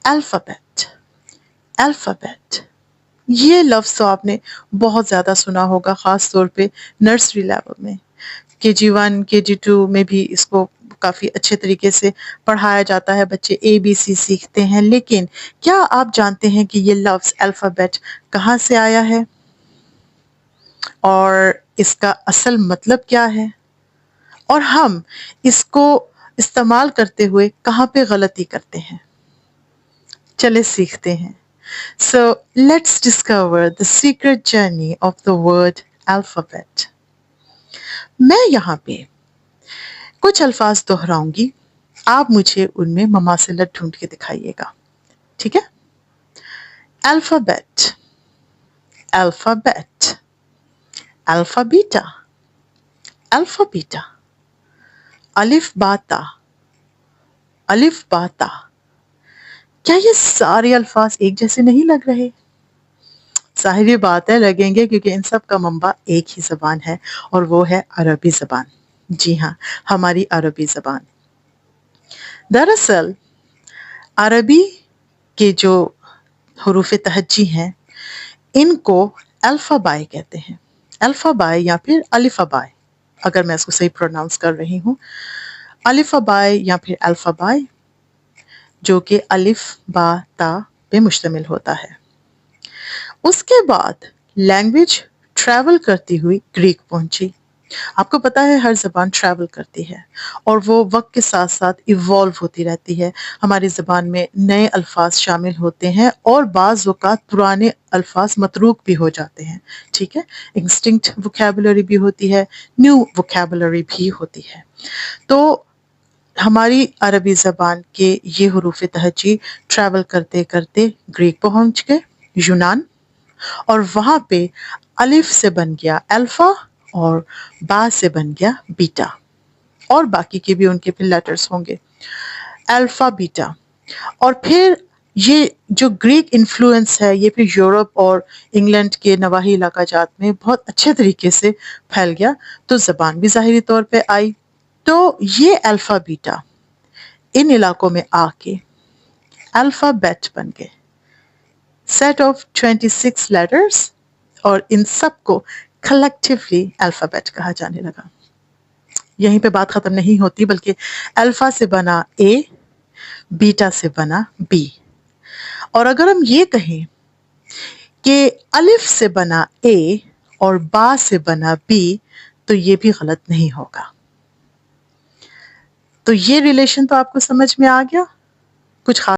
Alphabet, alphabet, یہ لفظ تو آپ نے بہت زیادہ سنا ہوگا، خاص طور پہ نرسری لیول میں، KG1 KG2 میں بھی اس کو کافی اچھے طریقے سے پڑھایا جاتا ہے، بچے ABC سیکھتے ہیں. لیکن کیا آپ جانتے ہیں کہ یہ لفظ الفابیٹ کہاں سے آیا ہے اور اس کا اصل مطلب کیا ہے، اور ہم اس کو استعمال کرتے ہوئے کہاں پہ غلطی کرتے ہیں؟ چلے سیکھتے ہیں. So let's discover the secret journey of the word alphabet. میں یہاں پہ کچھ الفاظ دہراؤں گی، آپ مجھے ان میں مماثلت ڈھونڈ کے دکھائیے گا، ٹھیک ہے؟ الفابیٹ، الفابیٹ، الفابیٹا، الفابیٹا، الف باتا، الف باتا. کیا یہ سارے الفاظ ایک جیسے نہیں لگ رہے؟ ظاہری بات ہے لگیں گے، کیونکہ ان سب کا منبع ایک ہی زبان ہے اور وہ ہے عربی زبان. جی ہاں، ہماری عربی زبان. دراصل عربی کے جو حروف تہجی ہیں ان کو الفبائے کہتے ہیں، الفبائے یا پھر الفبائے، اگر میں اس کو صحیح پروناؤنس کر رہی ہوں، الفبائے یا پھر الفبائے، جو کہ الف با تا پہ مشتمل ہوتا ہے. اس کے بعد لینگویج ٹریول کرتی ہوئی گریک پہنچی. آپ کو پتا ہے ہر زبان ٹریول کرتی ہے اور وہ وقت کے ساتھ ساتھ ایوالو ہوتی رہتی ہے. ہماری زبان میں نئے الفاظ شامل ہوتے ہیں اور بعض اوقات پرانے الفاظ متروک بھی ہو جاتے ہیں، ٹھیک ہے؟ ایکسٹنکٹ ووکیبولری بھی ہوتی ہے، نیو ووکیبولری بھی ہوتی ہے. تو ہماری عربی زبان کے یہ حروف تہجی ٹریول کرتے کرتے گریک پہنچ گئے، یونان، اور وہاں پہ الف سے بن گیا الفا اور با سے بن گیا بیٹا، اور باقی کے بھی ان کے پھر لیٹرز ہوں گے، الفا بیٹا. اور پھر یہ جو گریک انفلوئنس ہے یہ پھر یورپ اور انگلینڈ کے نواحی علاقہ جات میں بہت اچھے طریقے سے پھیل گیا، تو زبان بھی ظاہری طور پہ آئی. تو یہ الفا بیٹا ان علاقوں میں آ کے الفابیٹ بن گئے، سیٹ آف 26 لیٹرز، اور ان سب کو کلیکٹیولی الفابیٹ کہا جانے لگا. یہیں پہ بات ختم نہیں ہوتی، بلکہ الفا سے بنا اے، بیٹا سے بنا بی. اور اگر ہم یہ کہیں کہ الف سے بنا اے اور با سے بنا بی تو یہ بھی غلط نہیں ہوگا. تو یہ ریلیشن تو آپ کو سمجھ میں آ گیا؟ کچھ خاص